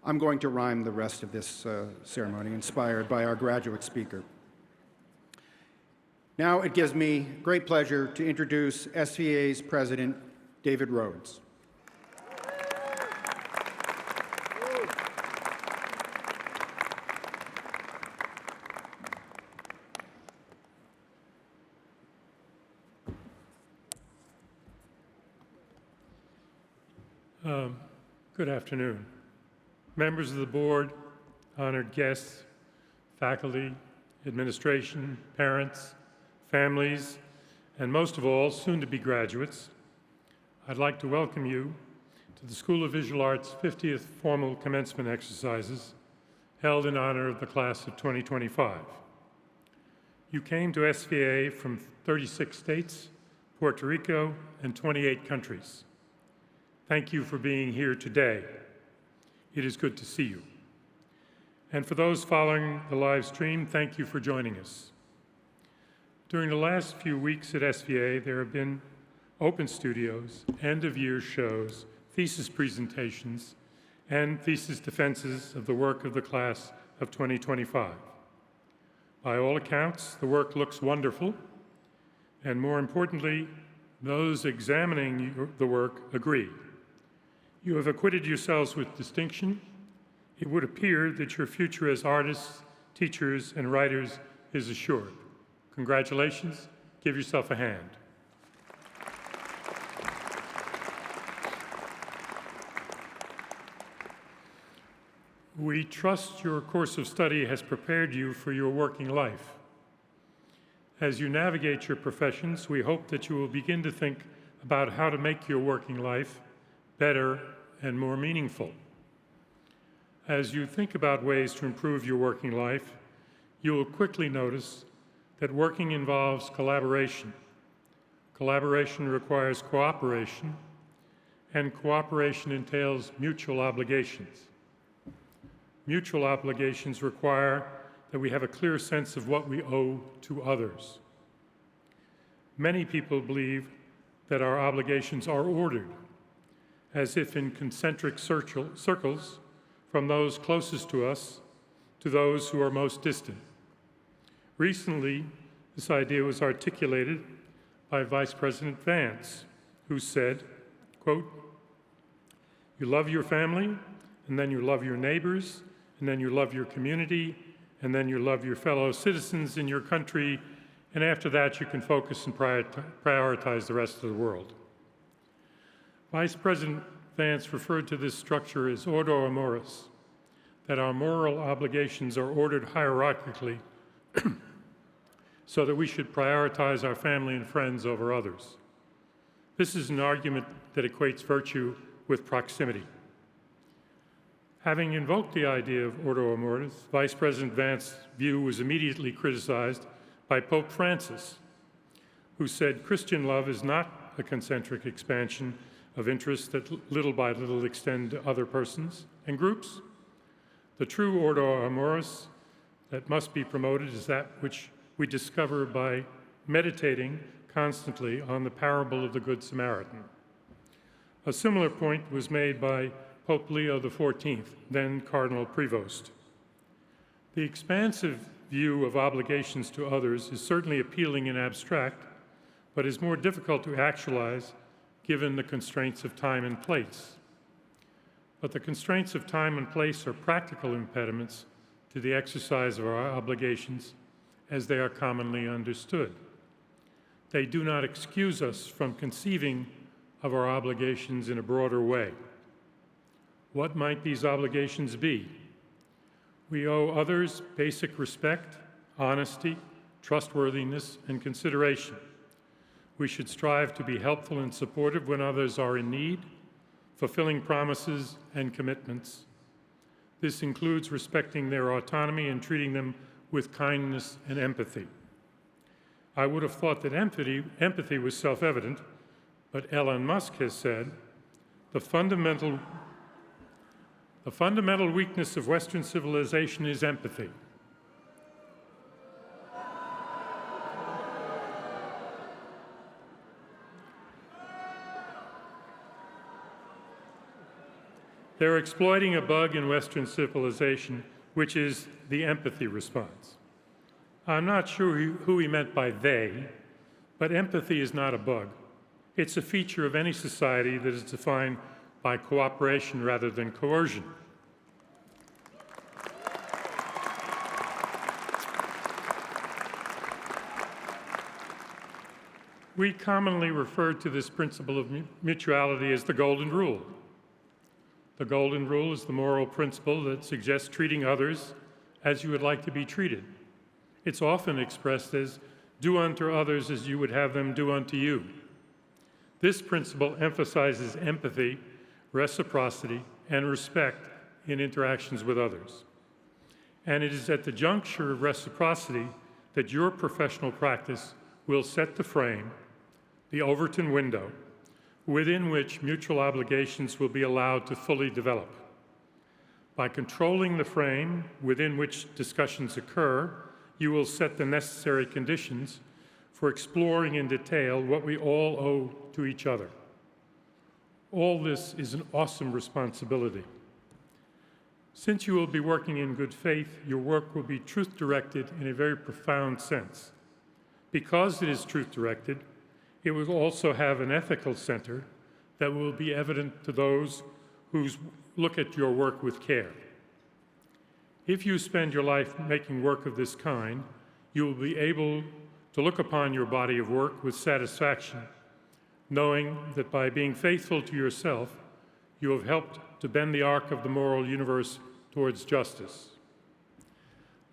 I'm going to rhyme the rest of this ceremony, inspired by our graduate speaker. Now it gives me great pleasure to introduce SVA's President, David Rhodes. Good afternoon. Members of the board, honored guests, faculty, administration, parents, families, and most of all, soon-to-be graduates, I'd like to welcome you to the School of Visual Arts' 50th formal commencement exercises held in honor of the class of 2025. You came to SVA from 36 states, Puerto Rico, and 28 countries. Thank you for being here today. It is good to see you. And for those following the live stream, thank you for joining us. During the last few weeks at SVA, there have been open studios, end-of-year shows, thesis presentations, and thesis defenses of the work of the class of 2025. By all accounts, the work looks wonderful, and more importantly, those examining the work agree. You have acquitted yourselves with distinction. It would appear that your future as artists, teachers, and writers is assured. Congratulations. Give yourself a hand. We trust your course of study has prepared you for your working life. As you navigate your professions, we hope that you will begin to think about how to make your working life better and more meaningful. As you think about ways to improve your working life, you will quickly notice that working involves collaboration. Collaboration requires cooperation, and cooperation entails mutual obligations. Mutual obligations require that we have a clear sense of what we owe to others. Many people believe that our obligations are ordered, as if in concentric circles, from those closest to us to those who are most distant. Recently, this idea was articulated by Vice President Vance, who said, quote, "You love your family, and then you love your neighbors, and then you love your community, and then you love your fellow citizens in your country, and after that you can focus and prioritize the rest of the world." Vice President Vance referred to this structure as ordo amoris, that our moral obligations are ordered hierarchically so that we should prioritize our family and friends over others. This is an argument that equates virtue with proximity. Having invoked the idea of ordo amoris, Vice President Vance's view was immediately criticized by Pope Francis, who said Christian love is not a concentric expansion of interests that little by little extend to other persons and groups. The true ordo amoris that must be promoted is that which we discover by meditating constantly on the parable of the Good Samaritan. A similar point was made by Pope Leo XIV, then Cardinal Prevost. The expansive view of obligations to others is certainly appealing in abstract, but is more difficult to actualize given the constraints of time and place. But the constraints of time and place are practical impediments to the exercise of our obligations as they are commonly understood. They do not excuse us from conceiving of our obligations in a broader way. What might these obligations be? We owe others basic respect, honesty, trustworthiness, and consideration. We should strive to be helpful and supportive when others are in need, fulfilling promises and commitments. This includes respecting their autonomy and treating them with kindness and empathy. I would have thought that empathy was self-evident, but Elon Musk has said, the fundamental weakness of Western civilization is empathy. They're exploiting a bug in Western civilization, which is the empathy response. I'm not sure who he meant by they, but empathy is not a bug. It's a feature of any society that is defined by cooperation rather than coercion. We commonly refer to this principle of mutuality as the Golden Rule. The Golden Rule is the moral principle that suggests treating others as you would like to be treated. It's often expressed as, do unto others as you would have them do unto you. This principle emphasizes empathy, reciprocity, and respect in interactions with others. And it is at the juncture of reciprocity that your professional practice will set the frame, the Overton window, within which mutual obligations will be allowed to fully develop. By controlling the frame within which discussions occur, you will set the necessary conditions for exploring in detail what we all owe to each other. All this is an awesome responsibility. Since you will be working in good faith, your work will be truth-directed in a very profound sense. Because it is truth-directed, it will also have an ethical center that will be evident to those who look at your work with care. If you spend your life making work of this kind, you will be able to look upon your body of work with satisfaction, knowing that by being faithful to yourself, you have helped to bend the arc of the moral universe towards justice.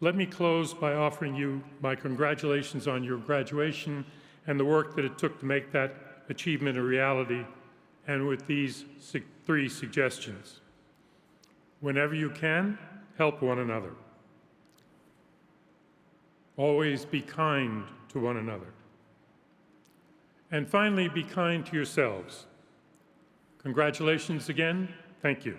Let me close by offering you my congratulations on your graduation and the work that it took to make that achievement a reality, and with these 3 suggestions. Whenever you can, help one another. Always be kind to one another. And finally, be kind to yourselves. Congratulations again. Thank you.